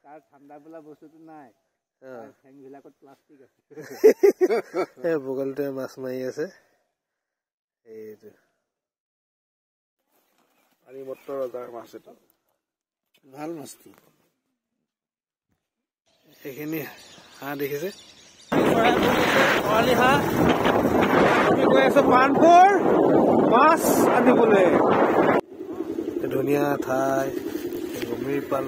তাৰ ঠাণ্ডা বোলা বস্তুটো নাই ঠেং বিলাকত প্লাষ্টিক আছে বগলতে মাছ মাৰি আছে এইটো পানী মটৰ ৰজাৰ মাছ এটা ভাল মাছটো এইখিনি হাঁহ দেখিছে খৰালি হাঁহ আমি গৈ আছো পানপুৰ মাছ আনিবলৈ ধুনীয়া ঠাই গমিৰপাল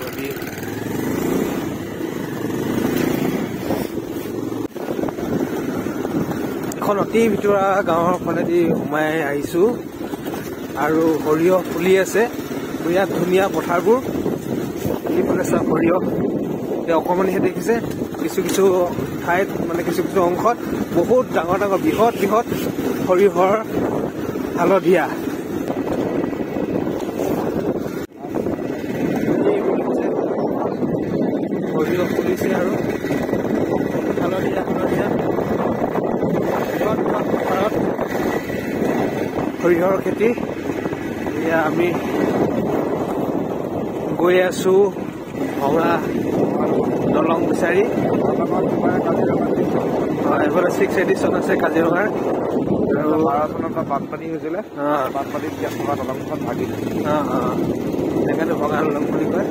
নদী এখন অতি ভিতৰুৱা গাঁৱৰ ফালেদি সোমাই আহিছো আৰু সৰিয়হ ফুলি আছে বিৰাট ধুনীয়া পথাৰবোৰ এইফালে চোৱা সৰিয়হ এতিয়া অকণমানিহে দেখিছে কিছু কিছু ঠাইত মানে কিছু কিছু অংশত বহুত ডাঙৰ ডাঙৰ বৃহৎ বৃহৎ সৰিয়হৰ হালধীয়া সৰিয়হ ফুলিছে আৰু হালধীয়া হালধীয়া বৃহৎ বৃহৎ পথাৰত সৰিয়হৰ খেতি এয়া আমি গৈ আছো ভঙা দলং বিচাৰি এইফালে 6 এডিশ্যন আছে কাজিৰঙাৰ আৰু 12 চনত বানপানী হৈছিলে বানপানীত দিয়া থকা দলংখন ভাগিলে সেইকাৰণে ভঙা দলং বুলি কয়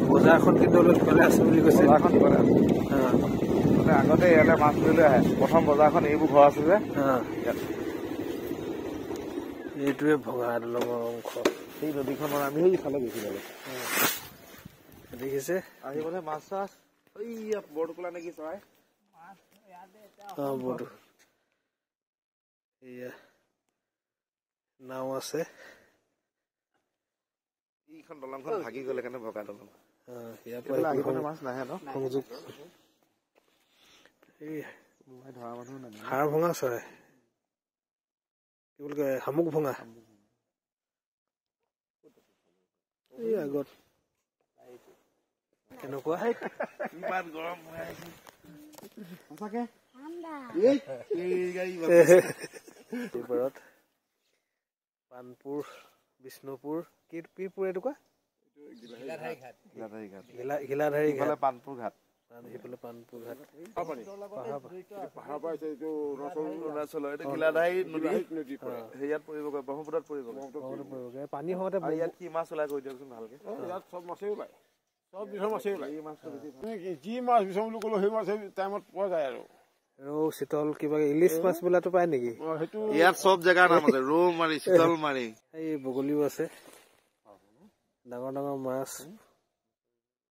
বজাৰখন কিন্তু ইফালে আছে বুলি কৈছে বজাৰখন ইফালে আছে মানে আগতে ইয়ালৈ মাছ ধৰিলৈ আহে প্ৰথম বজাৰখন এইবোৰ ঘৰ আছে যে এইটোৱে ভঙা দলঙৰ অংশ সেই নদীখনৰ আমি সেইফালে গৈছিলো দেখিছে আহিবলৈ মাছ চাছ বৰটোকোলা নেকি চৰাই বৰটো এয়া নাও আছে এইখন দলংখন ভাগি গ'লে কাৰণে ভগা দলং ইয়াৰ পৰা মাছ নাহে ন সংযোগ এই ধৰা মানুহ নাহে হাড় ভঙা চৰাই কি বুলি কয় শামুক ভঙা এই আগত কেনেকুৱা ইমান গৰম হৈ আছে সঁচাকে পানপুৰ বিষ্ণুপুৰ কি পুৰ এইটো ঘিলাধাৰী ঘাট পানপুৰ ঘাট সেইফালে পানপুৰ ঘাট হেৰিয়াত পৰিব ব্ৰহ্মপুত্ৰত পৰিব পানী হওঁতে ইয়াত কি মাছ ওলাই কৈ দিয়কচোন ভালকে ইয়াত চব মাছেই ওলায় চব বিধৰ মাছেই ওলায় যি মাছ বিচাৰোঁ বুলি ক'লেও সেই মাছ টাইমত পোৱা যায় আৰু ৰৌ চিতল কিবা ইলিচ মাছ বোলাটো পায় নেকি সেইটো ইয়াত চব জেগাৰ নাম আছে ৰৌ মাৰি চিতল মাৰি এই বগলীও আছে ডাঙৰ ডাঙৰ মাছ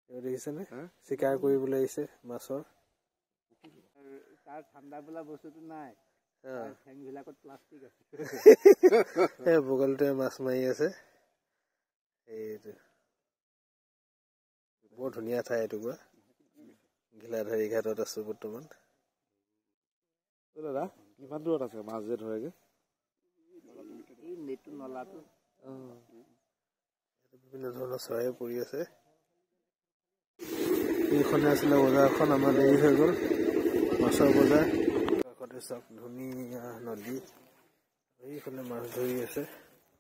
দেখিছেনে চিকাৰ কৰিবলৈ আহিছে মাছৰ তাৰ ঠাণ্ডা বোলা বস্তুটো নাই ঠেং বিলাকত প্লাষ্টিক আছে বগলতে মাছ মাৰি আছে এইটো বৰ ধুনীয়া ঠাই এটুকুৰা ঘিলাধাৰী ঘাটত আছো বৰ্তমান দাদা কিমান দূৰত আছে মাছ যে ধৰেগে নলাটো বিভিন্ন ধৰণৰ চৰাই পৰি আছে এইখনে আছিলে বজাৰখন আমাৰ দেৰি হৈ গ'ল মাছৰ বজাৰ কাষতে চাওক ধুনীয়া নদী এইফালে মাছ ধৰি আছে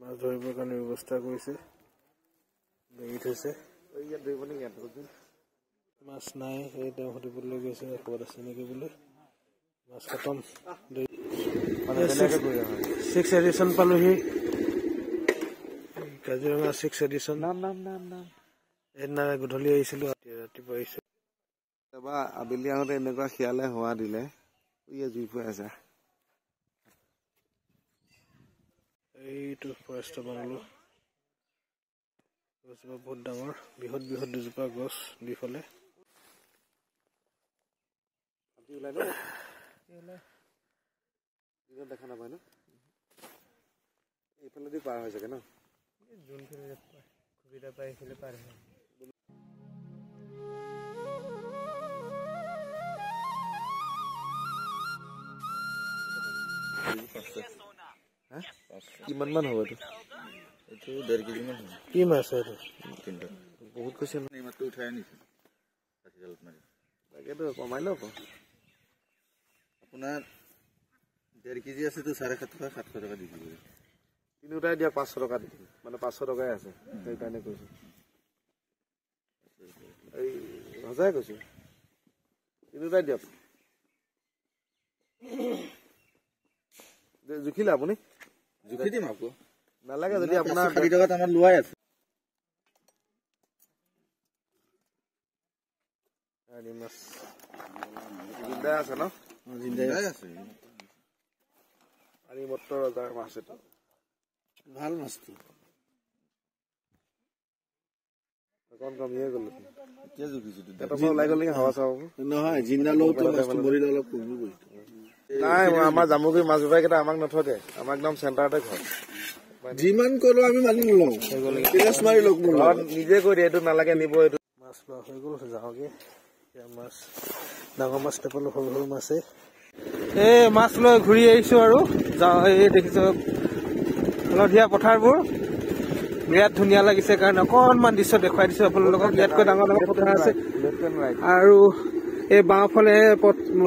মাছ ধৰিবৰ কাৰণে ব্যৱস্থা কৰিছে বেৰি থৈছে মাছ নাই সেই তেওঁ সুধিবলৈ গৈছে ক'ত আছে নেকি বুলি মাছ খতম 6 এডিশ্যন পালোহি কাজিৰঙা 6 এডিশ্যন সেইদিনা গধূলি আহিছিলো ৰাতিপুৱা আহিছো এবাৰ আবেলি আহোঁতে এনেকুৱা শিয়ালে হোৱা দিলে জুই ফুৱাই আছে এইটো ফৰেষ্ট বাংলো গছজোপা বহুত ডাঙৰ বৃহৎ বৃহৎ দুজোপা গছ দুইফালে দেখা নাপায় ন এইফালেদি পাৰ হৈ চাগে ন যোনফালে সুবিধা পাই এইফালে পাৰ হয় কিমান মান হ'ব এইটো এইটো 1.5 কেজি মান হ'ব কি মাছ এইটো বহুত কৈছে মাছটো উঠাই আনিছে তাকেতো কমাই লওক আপোনাৰ 1.5 কেজি আছে তো 750 টকা দি দিব তিনিওটাই দিয়ক 500 টকা দি দিম মানে 500 টকাই আছে সেইকাৰণে কৈছো এই সঁচাই কৈছো তিনিওটাই দিয়ক জুখিলে আপুনি জুখি দিম আকৌ নালাগে যদি আপোনাৰ 60 টকাত আমাৰ লোৱাই আছে মাছ জিন্দা আছে ন জিন্দাই আছে আৰু মটৰ ৰজাৰ মাছ এটা ভাল মাছটো অকণ কমিয়ে গ'ল এতিয়া জুখিছো এটা ওলাই গ'ল নেকি হাৱা চাব নহয় জিন্দা লওঁতো মাছটো মৰিলে অলপ কমিবই নাই আমাৰ জামুগুৰি মাছ বেপাৰীকেইটা আমাক নথকে আমাক একদম চেণ্টাৰতে ঘৰ যিমান কৰো আমি মানি নলওঁ টেৰেছ মাৰি লওক ঘৰত নিজে কৈ দিয়ে এইটো নালাগে নিব এইটো মাছ লোৱা হৈ গ'ল যাওঁগে মাছ ডাঙৰ মাছ নাপালো সৰু সৰু মাছে এই মাছ লৈ ঘূৰি আহিছো আৰু যাওঁ এই দেখিছো হালধীয়া পথাৰবোৰ বিৰাট ধুনীয়া লাগিছে কাৰণে অকণমান দৃশ্য দেখুৱাই দিছো আপোনালোকক ইয়াতকৈ ডাঙৰ ডাঙৰ পথাৰ আছে আৰু এই বাওঁফালে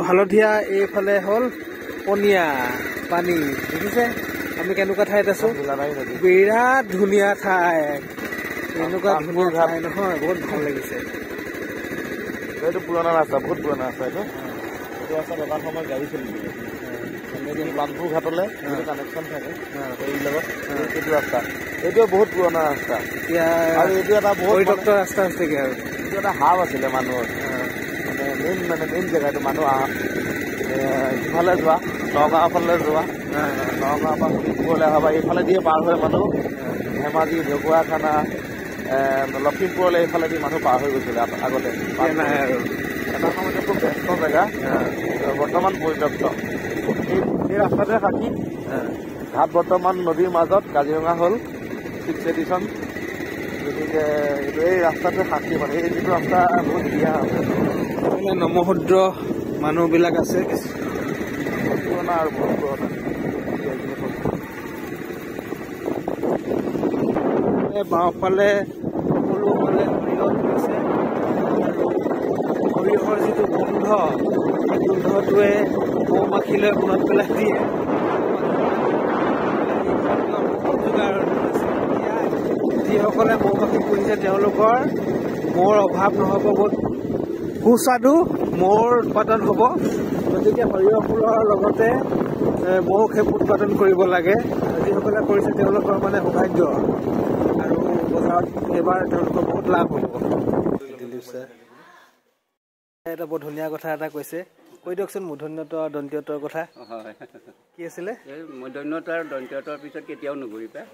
হালধীয়া এইফালে হ'ল পনীয়া পানী দেখিছে আমি কেনেকুৱা ঠাইত আছো বিৰাট ধুনীয়া ঠাই এনেকুৱা ধুনীয়া ঠাই নহয় বহুত ভাল লাগিছে এইটো পুৰণা ৰাস্তা বহুত পুৰণা ৰাস্তা এইটো ৰাস্তাত এটা সময়ত গাড়ী চলিছিলে বানপুৰ ঘাটলৈ কানেকশ্যন থাকে এই লগত সেইটো ৰাস্তা এইটোৱে বহুত পুৰণা ৰাস্তা এতিয়া আৰু এইটো এটা বহুত পৰিত্যক্ত ৰাস্তা হৈছেগে আৰু এইটো এটা হাব আছিলে মানুহৰ মেইন জেগাটো মানুহ ইফালে যোৱা নগাঁও ফালে যোৱা নগাঁৱৰ পৰা লখিমপুৰলৈ অহা বা এইফালে দিয়ে পাৰ হৈ মানুহ ধেমাজি ঢকুৱাখানা লখিমপুৰলৈ এইফালেদি মানুহ পাৰ হৈ গৈছিলে আগতে নাই আৰু এটা সময়তে খুব ব্যস্ত জেগা বৰ্তমান পৰিত্যক্ত এই ৰাস্তাতে থাকি ঘাট বৰ্তমান নদীৰ মাজত কাজিৰঙা হ'ল 6th এডিশ্যন গতিকে এই ৰাস্তাতে থাকি মানে এই যিটো ৰাস্তা বহুত ধুনীয়া আছে নমোহদ্ৰ মানুহবিলাক আছে বহুত পুৰণা আৰু বহুত পুৰণা বাওঁফালে সকলোফালে সৰিয়হ আছে সৰিয়হৰ যিটো গোন্ধ সেই গোন্ধটোৱে মৌ মাখিলৈ মনত পেলাই দিয়ে যিসকলে মৌ মাখি পুহিছে তেওঁলোকৰ মৌৰ অভাৱ নহ'ব বহুত সুস্বাদু মৌৰ উৎপাদন হ'ব গতিকে সৰিয়হ ফুলৰ লগতে মৌ খেপ উৎপাদন কৰিব লাগে যিসকলে কৰিছে তেওঁলোকৰ মানে সৌভাগ্য আৰু বজাৰত এইবাৰ তেওঁলোকৰ বহুত লাভ হ'ব এটা বৰ ধুনীয়া কথা এটা কৈছে কৈ দিয়কচোন মূৰ্ধন্যত আৰু দন্ত্যতৰ কথা কি আছিলে মূৰ্ধন্যত আৰু দন্ত্যতৰ পিছত কেতিয়াও নুঘূৰি পায়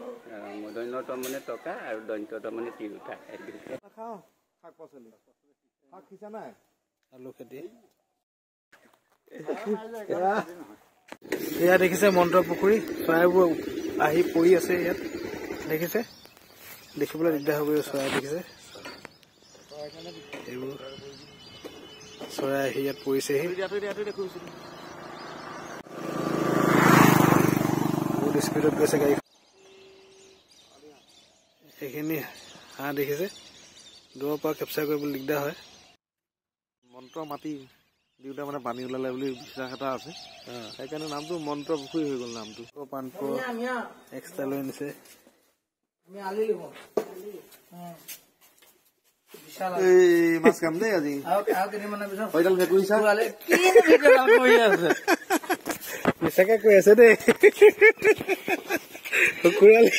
মূৰ্ধন্যত মানে টকা আৰু দন্ত্যত মানে তিৰোতা খাওঁ শাক পাচলি শাক সিঁচা নাই আলু খেতি এয়া দেখিছে মন্ত্ৰ পুখুৰী চৰাইবোৰ আহি পৰি আছে ইয়াত দেখিছে দেখিবলৈ দিগদাৰ হ'ব চৰাই দেখিছে এইবোৰ চৰাই আহি ইয়াত পৰিছেহি বহুত স্পীডত গৈছে গাড়ী সেইখিনি হাঁহ দেখিছে দূৰৰ পৰা কেপচাৰ কৰিবলৈ দিগদাৰ হয় মন্ত্ৰ মাটি দিওঁতে মানে পানী ওলালে বুলি বিশ্বাস এটা আছে সেইকাৰণে নামটো মন্ত্ৰ পুখুৰী হৈ গ'ল নামটো পানপুৰ এক্সট্ৰা লৈ আনিছে এই মাছ কাম দেই আজি মিছাকে কৈ আছে দেই কুকুৰালি